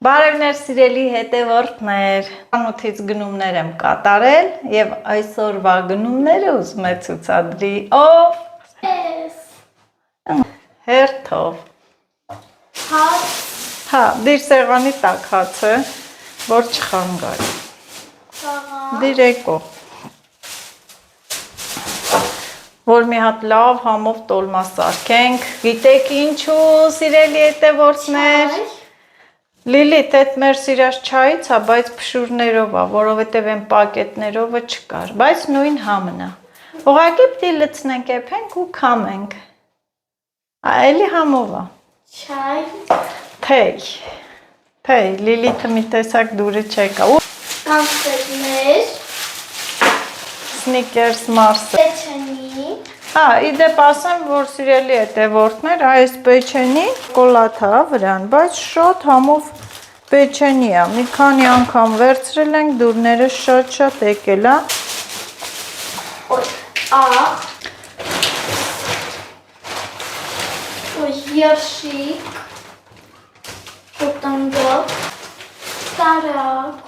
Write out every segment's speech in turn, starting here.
Բարևներ սիրելի հետևորդներ, անոթից գնումներ եմ կատարել և այսօրվա գնումները ուզում է ցուցադրի ով? Ես հերթով Հա, դիր սեղանի տակ հացը, որ չխանգարի Դիրեկո Որ մի հատ լավ համով տոլմա սարքենք Գիտեք ինչու սիրելի հետևորդներ Լիլիթ, այդ մեր սիրած չայից է, բայց փշուրներով է, որովհետև այն պակետներովը չկար, բայց նույն համն է։ Ուղղակի պիտի լցնենք, եփենք ու քամենք։ Էլի համով է։ Չայ։ Թեյ, Լիլիթը մի տեսակ դուրը չեկա։ Կանֆետներ։ Սնիկերս Մարսը։ Պեչենի։ Հա, իդեպ ասեմ, որ սիրելի հետևորդներ, այս պեչենի շոկոլադ է վրան, բայց շատ համով պեչենի է, մի քանի անգամ վերցրել ենք, դուրները շատ եկել է։ Երշիկ, շոտանգապ, տարակ,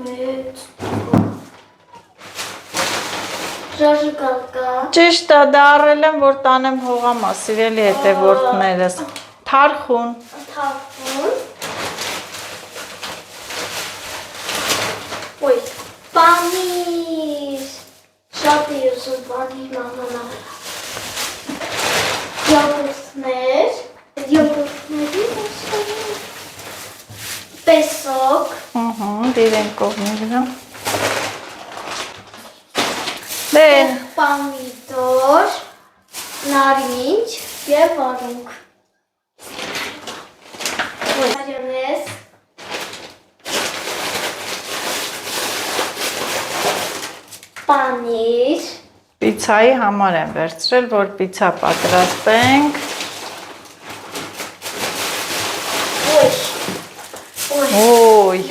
մեծ, ժաժկալկա։ Ճիշտ է, դա առել եմ, որ տանեմ հողամա, սիրելի հետևորդներս։ Թարխուն։ Պանիր, շատ է ուզում պանիր մանանալ։ Յոգուրտների Պեսոկ։ Դիրեն կողմի վրա։ Պամիդոր, նարինջ և վարունգ։ Մարյոնեզ։ Պանիր։ Պիցայի համար եմ վերցրել, որ պիցա պատրաստենք։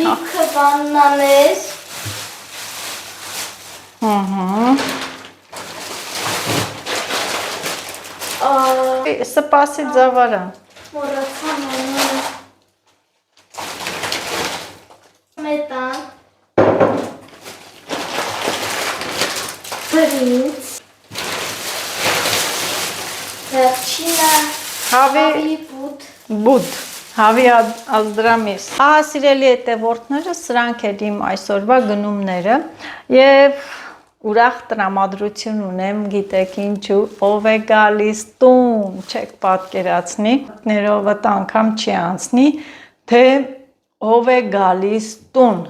Լիքը բանաներ։ Սպասի ձավարա։ Մորացան անունը։ Մետան։ Բրինց։ Վերջինը։ Հավի բուդ։ Հավի ազդրամիս։ Ահա սիրելի հետևորդները, սրանք էլ իմ այսօրվա գնումները և ուրախ տրամադրություն ունեմ, գիտեք ինչու, ով է գալիս տուն, չեք պատկերացնի, ներովդ անգամ չի անցնի, թե ով է գալիս տուն,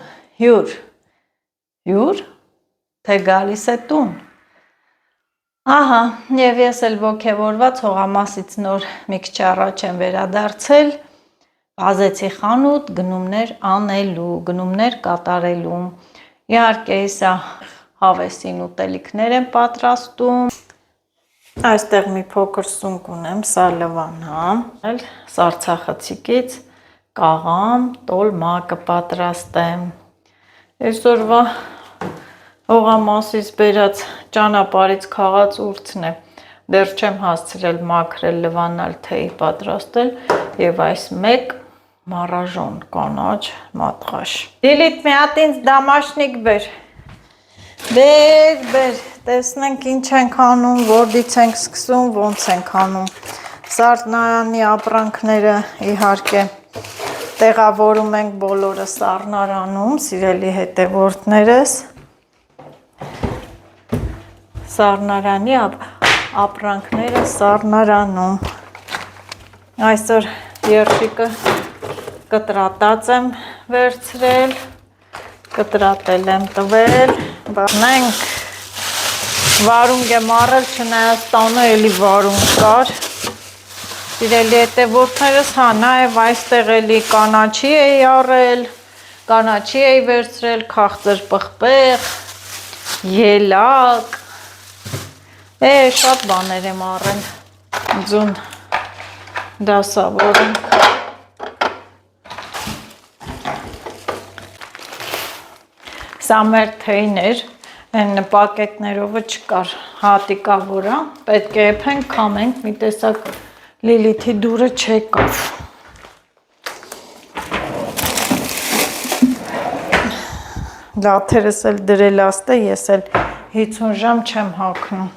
հյուր, թե գալիս է տուն։ Ահա, և ես էլ ոգևորված հողամասից նոր մի քիչ առաջ եմ վերադարձել, վազեցի խանութ գնումներ անելու, գնումներ կատարելու, իհարկե իսա հավեսին ուտելիքներ եմ պատրաստում, այստեղ մի փոքր սունկ ունեմ, սալվանա, սարցախցիկից կաղամ, տոլմա կպատրաստեմ, այսօրվա հողամասից բերած ճանապարից քաղաց ուրցն է, դեռ չեմ հասցրել մաքրել, լվանալ, թեյ պատրաստել և այս մեկ մարաժոն կանաչ մատղաշ։ Լիլիթ մի հատ ինձ դամաշնիկ բեր, տեսնենք ինչ ենք անում, որդից ենք սկսում, ոնց ենք անում, սառնարանի ապրանքները իհարկե տեղավորում ենք բոլորը սառնարանում, սիրելի հետևորդներս, սառնարանի ապրանքները սառնարանում, այսօր երշիկը կտրատած եմ վերցրել, կտրատել եմ տվել, բանենք, վարունգ եմ առել, չնայած տանը էլի վարունգ կար, սիրելի հետևորդներս, հա, նաև այստեղ էլի կանաչի էի առել, կանաչի էի վերցրել, քաղցր պղպեղ, ելակ, շատ բաներ եմ առել, ձուն դասավորում, սա մեր թեյն էր, այն պակետներովը չկար, հատիկավորա, պետք է եփենք, քամենք, մի տեսակ Լիլիթի դուրը չեկավ։ Լաթերս էլ դրել աստե, ես էլ 50 ժամ չեմ հագնում։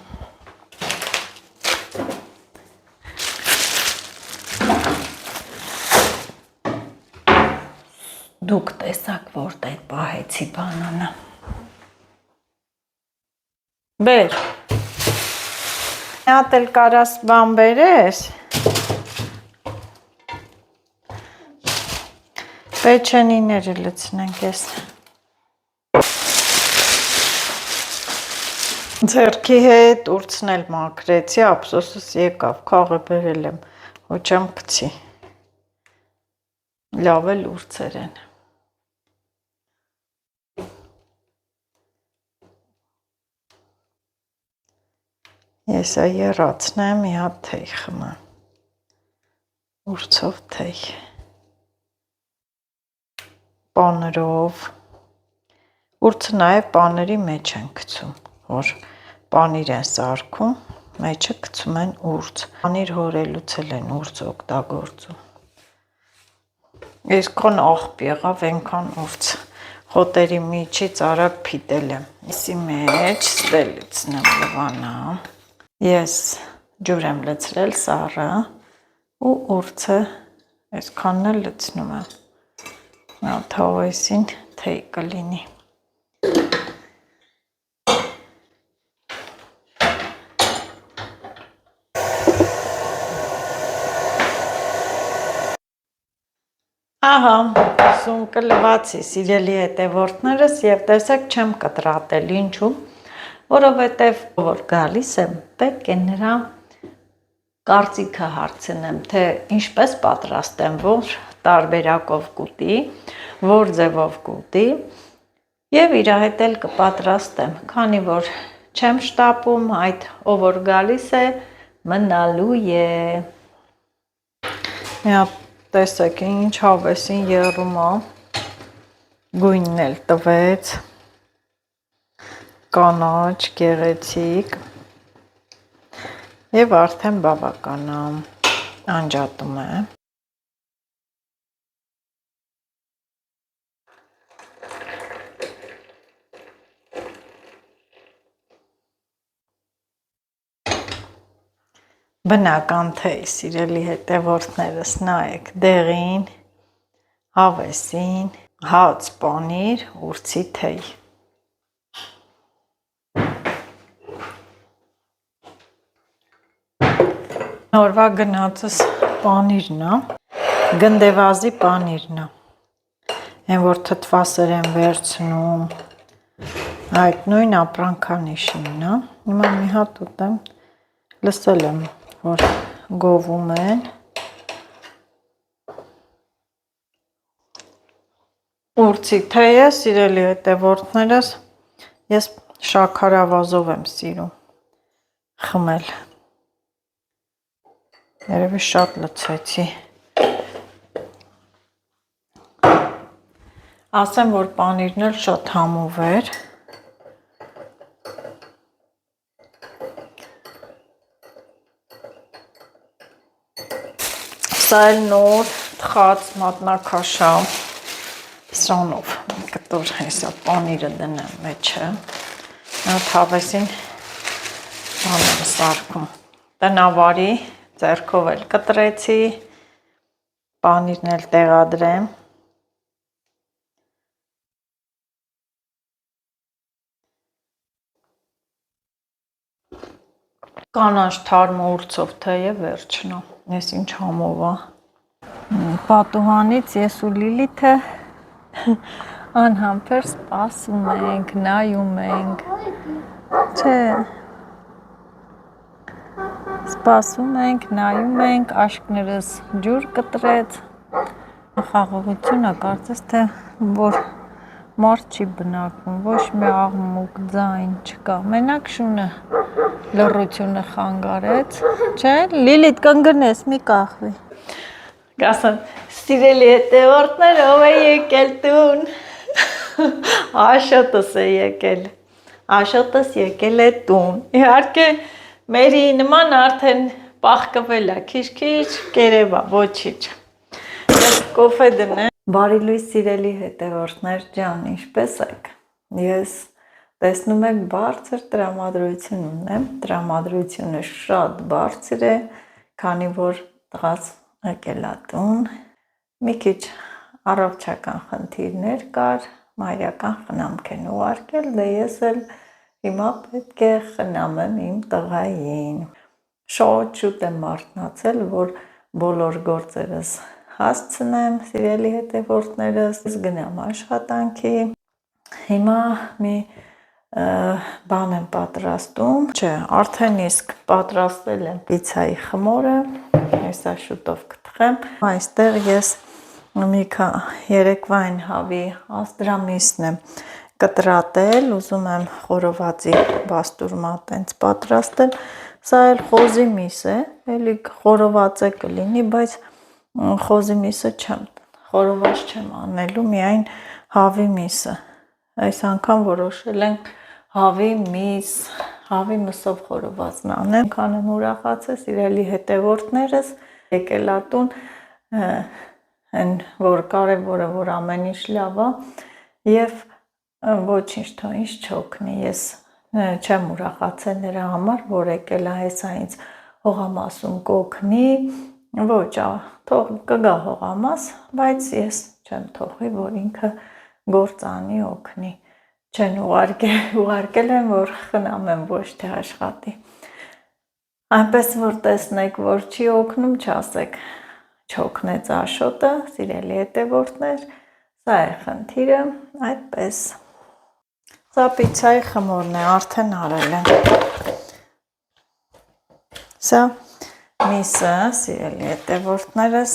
Դուք տեսակ որտեղ պահեցի բանանը։ Բեր։ Հատ էլ կարաս բան բերես։ Պեչենիները լցնենք ես։ Ձերքի հետ ուրցն էլ մաքրեցի, ափսոսս եկավ, քաղը բերել եմ, ոչ եմ գցի։ Լավ էլ ուրցեր են։ Ես երացն եմ, մի հատ թեյ խմեմ, ուրցով թեյ, պաներով, ուրցը նաև պաների մեջ են գցում, որ պանիր են սարքում, մեջը գցում են ուրց, պանիր հորելուց էլ են ուրց օգտագործում, այսքան աղբ եղավ ենքան ուրց, խոտերի միջից արագ փիտել եմ, իսի մեջ ստել լցնեմ լվանամ, ես ջուր եմ լցրել սառը ու ուրցը այսքանն էլ լցնում եմ, թողեսին թեյ կլինի։ Ահա, սունկը լվացի սիրելի հետևորդներս և տեսեք չեմ կտրատել, ինչու, որովհետև որ գալիս եմ, պետք է նրա կարծիքը հարցնեմ, թե ինչպես պատրաստեմ, որ տարբերակով կուտի, որ ձևով կուտի և իր հետ էլ կպատրաստեմ, քանի որ չեմ շտապում, այդ ով որ գալիս է, մնալու է։ Տեսեք ինչ հավեսին եռում է, գույնն էլ տվեց, կանաչ, գեղեցիկ և արդեն բավական է, անջատում է։ Բնական թեյ, սիրելի հետևորդներս, նայեք դեղին, հավեսին, հաց, պանիր, ուրցի թեյ։ Օրվա գնացս պանիրն է, գնդեվազի պանիրն է, են որ թթվասեր են վերցնում, այդ նույն ապրանքանիշինն է, հիմա մի հատ ուտեմ, լսել եմ, որ գովում են, ուրցի թեյը, սիրելի հետևորդներս, ես շաքարավազով եմ սիրում խմել, երևի շատ լցեցի, ասեմ, որ պանիրն էլ շատ համով էր, սա էլ նոր թխած մատնակաշա, սրանով կտոր հեսա պանիրը դնեմ մեջը, նոտ հավեսին բան եմ սարքում, տնավարի ձեռքով էլ կտրեցի, պանիրն էլ տեղադրեմ, կանաչ թարմ ուրցով թեյը վերջնա, ես ինչ համով է, պատուհանից ես ու Լիլիթը անհամբեր սպասում ենք, նայում ենք, չէ, սպասում ենք, նայում ենք, աշկներս ջուր կտրեց, խաղաղությունը կարծես թե որ մարդ չի բնակվում, ոչ մի աղմուկ, ձայն չկա, մենակ շունը լռությունը խանգարեց, չէ, Լիլիթ կընկնես մի կախվի, կասեմ, սիրելի հետևորդներ, ով է եկել տուն, Աշոտս է եկել, Աշոտս եկել է տուն, իհարկե մերի նման արդեն պաղկվել է, քիչ-քիչ կերևա, ոչիչ, ես կոֆե դնեմ, բարի լույս սիրելի հետևորդներ ջան, ինչպես եք, ես տեսնում եք բարձր տրամադրություն ունեմ, տրամադրությունը շատ բարձր է, քանի որ տղաս եկել է տուն, մի քիչ առողջական խնդիրներ կար, մայրական խնամք են ուղարկել, դե ես էլ հիմա պետք է խնամեմ իմ տղային։ Շատ շուտ եմ արթնացել, որ բոլոր գործերս հասցնեմ, սիրելի հետևորդներս, գնամ աշխատանքի։ Հիմա մի բան եմ պատրաստում, չէ, արդեն իսկ պատրաստել եմ պիցայի խմորը, հեսա շուտով կթխեմ։ Այստեղ ես մի երեկվային հավի աստրամիսն եմ կտրատել, ուզում եմ խորովածի բաստուրմա տենց պատրաստել, սա էլ խոզի միս է, էլի խորոված է կլինի, բայց խոզի միսը չեմ, խորոված չեմ անելու, միայն հավի միսը, այս անգամ որոշել ենք հավի միս, հավի մսով խորովածն անեմ, քան եմ ուրախացել սիրելի հետևորդներս, եկել ատուն, են որ կարևորը, որ ամեն ինչ լավ է, և ոչինչ թող ինձ չօգնի, ես չեմ ուրախացել նրա համար, որ եկել է հեսա ինձ հողամասում կօգնի, ոչ, թող կգա հողամաս, բայց ես չեմ թողի, որ ինքը գործ անի օգնի, չեն ուղարկել եմ, որ խնամեմ, ոչ թե աշխատի, այնպես որ տեսնեք, որ չի օգնում, չասեք, չօգնեց Աշոտը, սիրելի հետևորդներ, սա է խնդիրը, այդպես։ Սա պիցայի խմորն է, արդեն արել եմ։ Սա միսը, սիրելի հետևորդներս,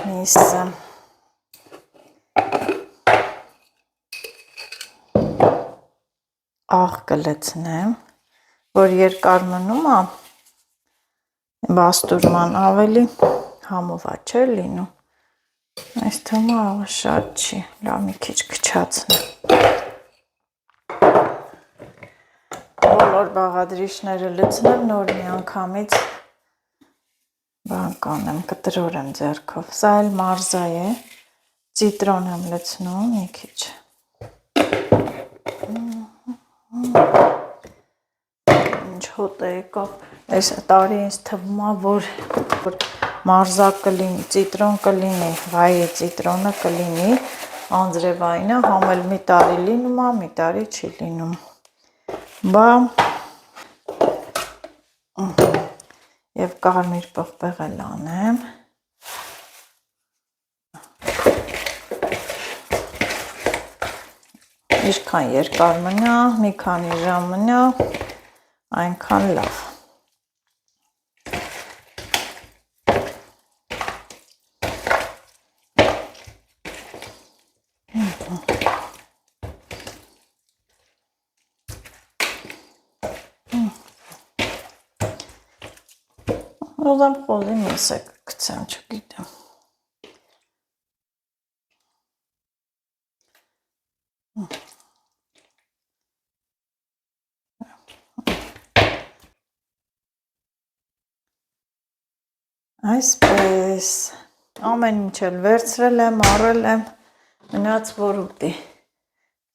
միսը։ Աղ կլցնեմ, որ երկար մնում է, բաստուրման ավելի համովա չէ լինում, այս թվում աղը շատ չի, լավ մի քիչ քչացնեմ։ Բոլոր բաղադրիչները լցնեմ, նոր մի անգամից բան կանեմ, կտրորեմ ձեռքով, սա էլ մարզա է, ծիտրոն եմ լցնում մի քիչ։ Ինչ հոտ է եկավ, այս տարի ինձ թվում է, որ մարզա կլինի, ծիտրոն կլինի, վայե ծիտրոնը կլինի, անձրևայինը, համ էլ մի տարի լինում է, մի տարի չի լինում, բա և կարմիր պղպեղ էլ անեմ, ինչքան երկար մնա, մի քանի ժամ մնա, այնքան լավ։ Ուզեմ խոզի միս է կգցեմ, չգիտեմ։ Այսպես, ամեն ինչ էլ վերցրել եմ, առել եմ, մնաց որ ուտի,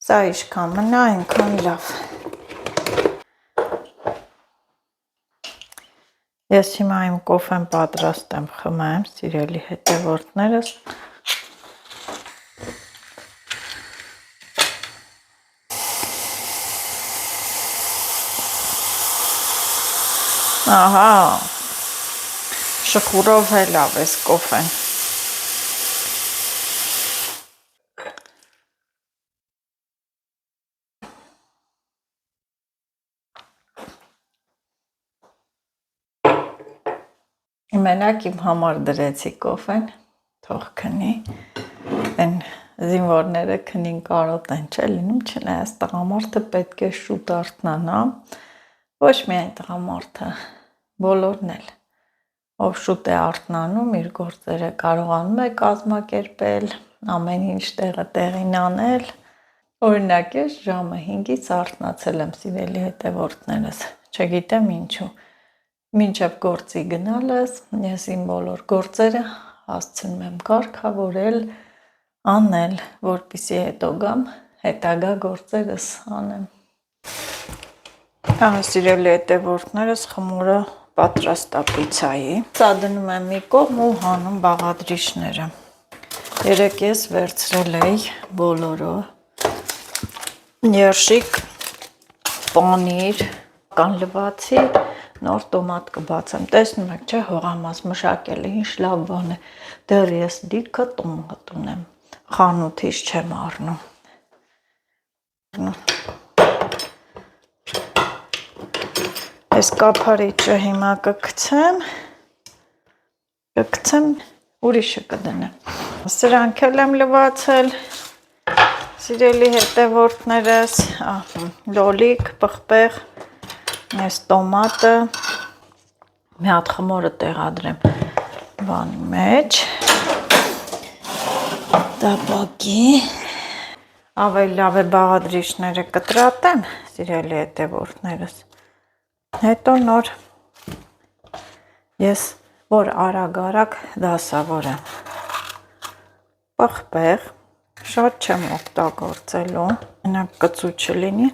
սա ինչքան մնա, այնքան լավ։ Ես հիմա իմ կոֆեն պատրաստ եմ խմեմ, սիրելի հետևորդներս։ Ահա, շխուրով է լավ ես կոֆեն։ Մենակ իմ համար դրեցի կոֆեն, թող քնի, են զինվորները քնին կարոտ են չէ լինում, չնայած տղամարդը պետք է շուտ արթնանա, ոչ միայն տղամարդը, բոլորն էլ, ով շուտ է արթնանում, իր գործերը կարողանում է կազմակերպել, ամեն ինչ տեղին անել, օրինակ ես ժամը 5-ից արթնացել եմ սիրելի հետևորդներս, չգիտեմ ինչու, մինչև գործի գնալս, ես իմ բոլոր գործերը հասցնում եմ կարգավորել, անել, որպեսզի հետո գամ հետագա գործերս անեմ։ Սիրելի հետևորդներս, խմորը պատրաստ է պիցայի։ Սա դնում եմ մի կողմ ու հանում բաղադրիչները։ Երեք ես վերցրել էի բոլորը։ Երշիկ, պանիր, կան լվացի, նոր տոմատ կբացեմ։ Տեսնում եք, չէ, հողամաս մշակել է, ինչ լավ բան է։ Դեռ ես դիրքը տոմատ ունեմ։ Խանութից չեմ առնում։ Այս կափարիչը հիմա կգցեմ, ուրիշը կդնեմ։ Սրանք էլ եմ լվացել, սիրելի հետևորդներս, լոլիկ, պղպեղ, այս տոմատը, մի հատ խմորը տեղադրեմ բանի մեջ, տապակի, ավելի լավ է բաղադրիչները կտրատեմ, սիրելի հետևորդներս, հետո նոր ես որ արագ դասավորեմ, պղպեղ, շատ չեմ օգտագործելու, մենակ կծու չլինի,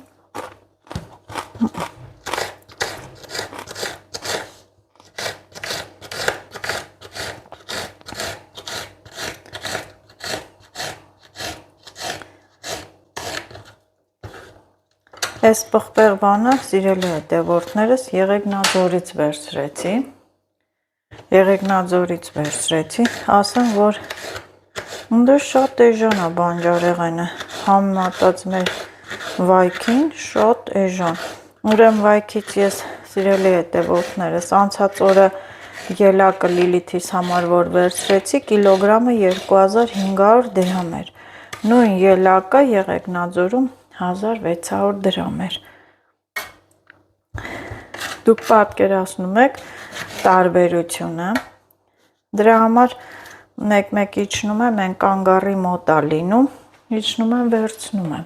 Այս պղպեղ բանը, սիրելի հետևորդներս, Եղեգնաձորից վերցրեցի, ասեմ, որ դե շատ էժան է բանջարեղենը, համեմատած մեր վայքին, շատ էժան, ուրեմն վայքից ես, սիրելի հետևորդներս, անցած օրը ելակը Լիլիթիս համար, որ վերցրեցի, կիլոգրամը 2500 դրամ էր, նույն ելակը Եղեգնաձորում 1600 դրամ էր, դուք պատկերացնում եք տարբերությունը, դրա համար մեկ իջնում եմ, են կանգարի մոտ է լինում, իջնում եմ, վերցնում եմ,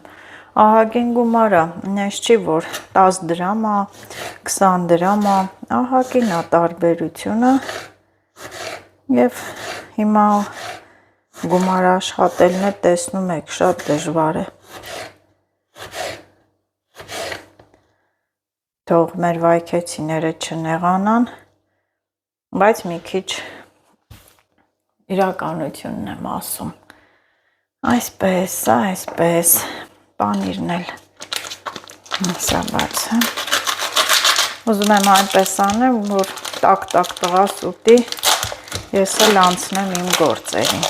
ահագին գումար է, նես չի, որ 10 դրամ է, 20 դրամ է, ահագին է տարբերությունը և հիմա գումար աշխատելն է, տեսնում եք, շատ դժվար է, թող մեր վայքեցիները չնեղանան, բայց մի քիչ իրականությունն եմ ասում, այսպես, պանիրն էլ սա բացեմ, ուզում եմ այնպես անեմ, որ տակ տղաս ուտի, ես էլ անցնեմ իմ գործերին,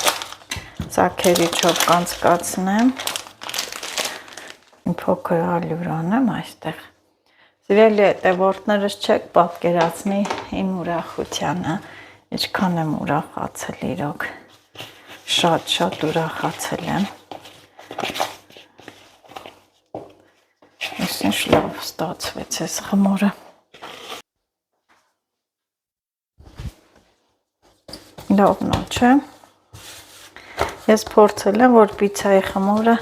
ծաքերիչով կանցկացնեմ, փոքր ալյուր անեմ այստեղ, սիրելի հետևորդներս չեք պատկերացնի իմ ուրախությանը, ինչքան եմ ուրախացել իրոք, շատ ուրախացել եմ, ինչ լավ ստացվեց այս խմորը, լավն է, չէ, ես փորձել եմ, որ պիցայի խմորը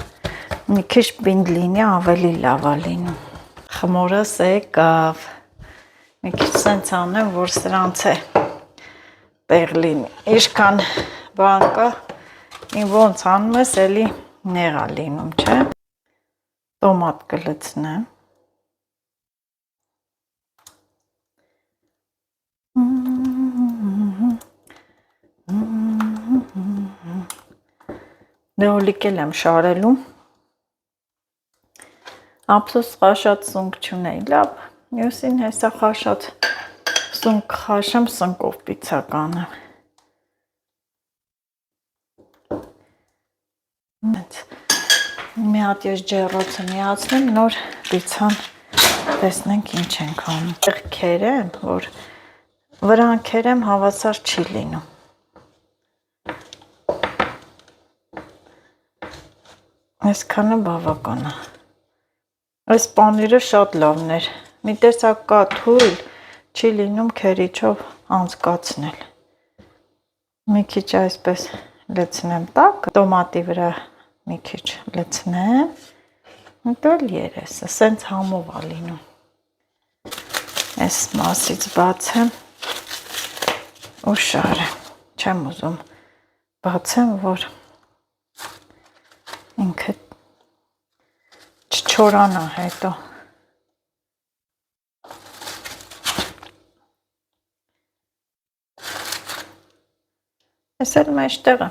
մի քիչ պինդ լինի, ավելի լավ է լինում, խմորս եկավ, մի քիչ սենց անեմ, որ սրանց է տեղ լինի, իշքան բան կա, ոնց անում ես, էլի նեղ է լինում, չէ, տոմատ կլցնեմ, լոլիկ էլ եմ շարելու, ափսոս խաշած սունկ չունեի, լավ, մյուսին հեսա խաշած սունկ խաշեմ, սնկով պիցա կանեմ, մի հատ ես ջեռոցը միացնեմ, նոր պիցան տեսնենք ինչ ենք անում, քերեմ, որ վրան քերեմ հավասար չի լինում, այսքանը բավական է, այս պանիրը շատ լավն էր, մի տեսակ կա թույլ, չի լինում քերիչով անցկացնել, մի քիչ այսպես լցնեմ տակ, տոմատի վրա մի քիչ լցնեմ, հետո երեսը, սենց համով է լինում, այս մասից բացեմ ու շարեմ, չեմ ուզում բացեմ, որ ինքը չորանա հետո։ Ես էլ մեջտեղը։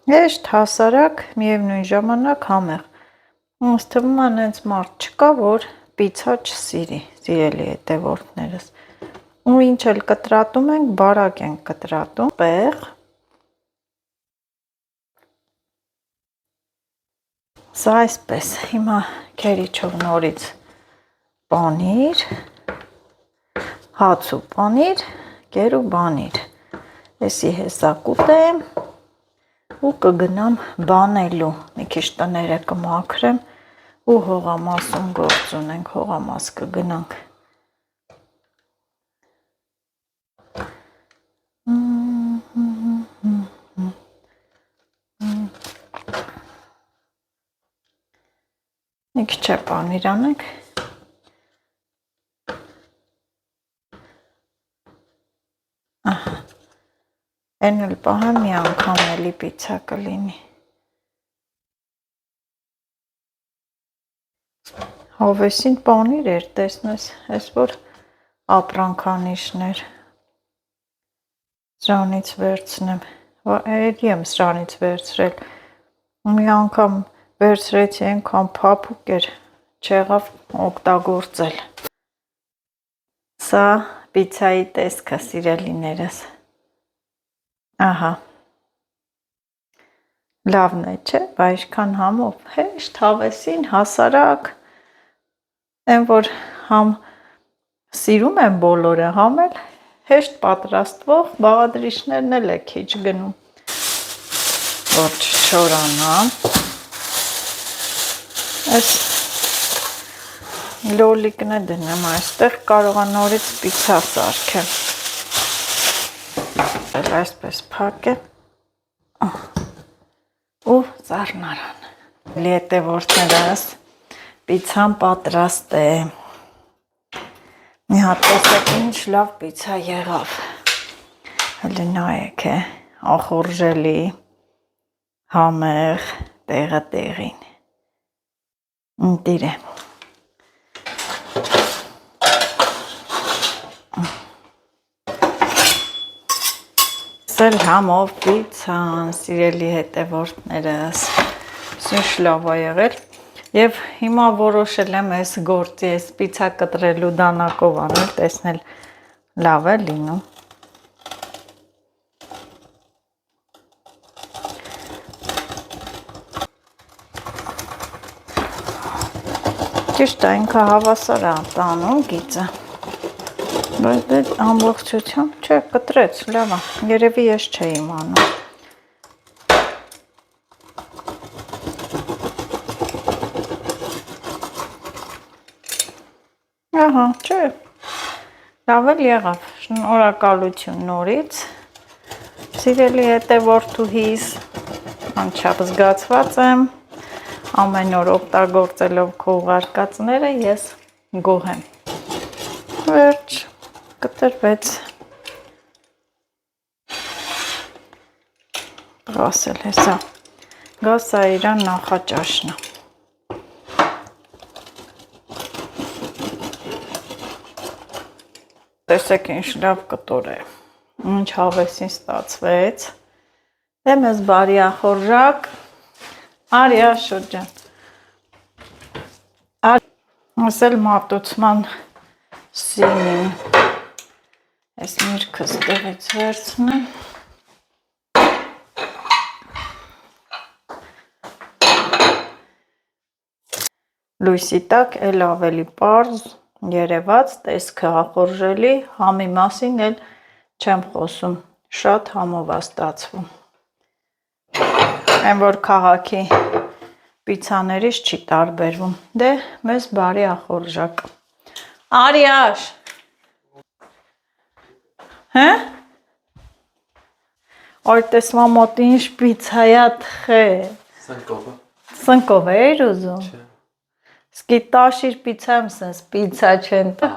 Հեշտ, հասարակ, միևնույն ժամանակ համեղ։ Ինձ թվում է հենց մարդ չկա, որ պիցա չսիրի, սիրելի հետևորդներս։ Ու ինչ էլ կտրատում ենք, բարակ ենք կտրատում, պեղ։ Սա այսպես, հիմա քերիչով նորից պանիր, հաց ու պանիր, կեր ու բանիր։ Էսի հեսա կուտեմ ու կգնամ բանելու, մի քիչ տները կմաքրեմ ու հողամասում գործ ունենք, հողամաս կգնանք։ Մի քիչ է պանիր անենք։ Են էլ պահեմ մի անգամ էլի պիցա կլինի։ Հավեսին պանիր էր, տեսնես, ես որ ապրանքանիշներ սրանից վերցնեմ, էլի եմ սրանից վերցրել, մի անգամ վերցրեցի ենքան փափուկ էր, չեղավ օգտագործել։ Սա պիցայի տեսքը սիրելիներս։ Ահա, լավն է, չէ, բայշքան համով, հեշտ, հավեսին, հասարակ, են որ համ սիրում են բոլորը, համ էլ հեշտ պատրաստվող բաղադրիչներն էլ է քիչ գնում, որ չչորանա, այս լոլիկն է դնեմ այստեղ, կարողա նորից պիցա սարքեմ, այսպես փակեմ ու զարնարան։ Հետևորդներս պիցան պատրաստ է։ Մի հատ տեսեք ինչ լավ պիցա եղավ։ Հələ նայեք է, ախորժելի, համեղ, տեղը տեղին։ Ընտիր է։ Սել համով պիցան, սիրելի հետևորդներս, ինչ լավ է եղել և հիմա որոշել եմ այս գործի, այս պիցա կտրելու դանակով անել, տեսնել լավ է լինում։ Ճիշտ է, ինքը հավասար է տանում գիծը։ Բայց դե ամբողջությամբ չէ, կտրեց, լավ է, երևի ես չէի իմանում։ Ահա, չէ, լավ էլ եղավ, շնորհակալություն նորից, սիրելի հետևորդուհիս, անչափ զգացված եմ, ամեն օր օգտագործելով քո ուղարկածները ես գոհ եմ։ Վերջ, կտրվեց։ Գասել հեսա, գասա իրան նախաճաշնա։ Տեսեք ինչ լավ կտոր է, ինչ հավեսին ստացվեց, դե մեզ բարի ախորժակ, արյա շրջան, ասել մատուցման սինին, ես միրգը ստեղից վերցնեմ, լույսի տակ էլ ավելի պարզ երևաց, տեսքը ախորժելի, համի մասին էլ չեմ խոսում, շատ համով է ստացվում, են որ քաղաքի պիցաներից չի տարբերվում, դե մեզ բարի ախորժակ, Արյաշ, հե, այ տեսվա մոտ ինչ պիցայա թխե, սնկով էր ուզում, սկի տաշիր պիցայմ սենց պիցա չեն տա,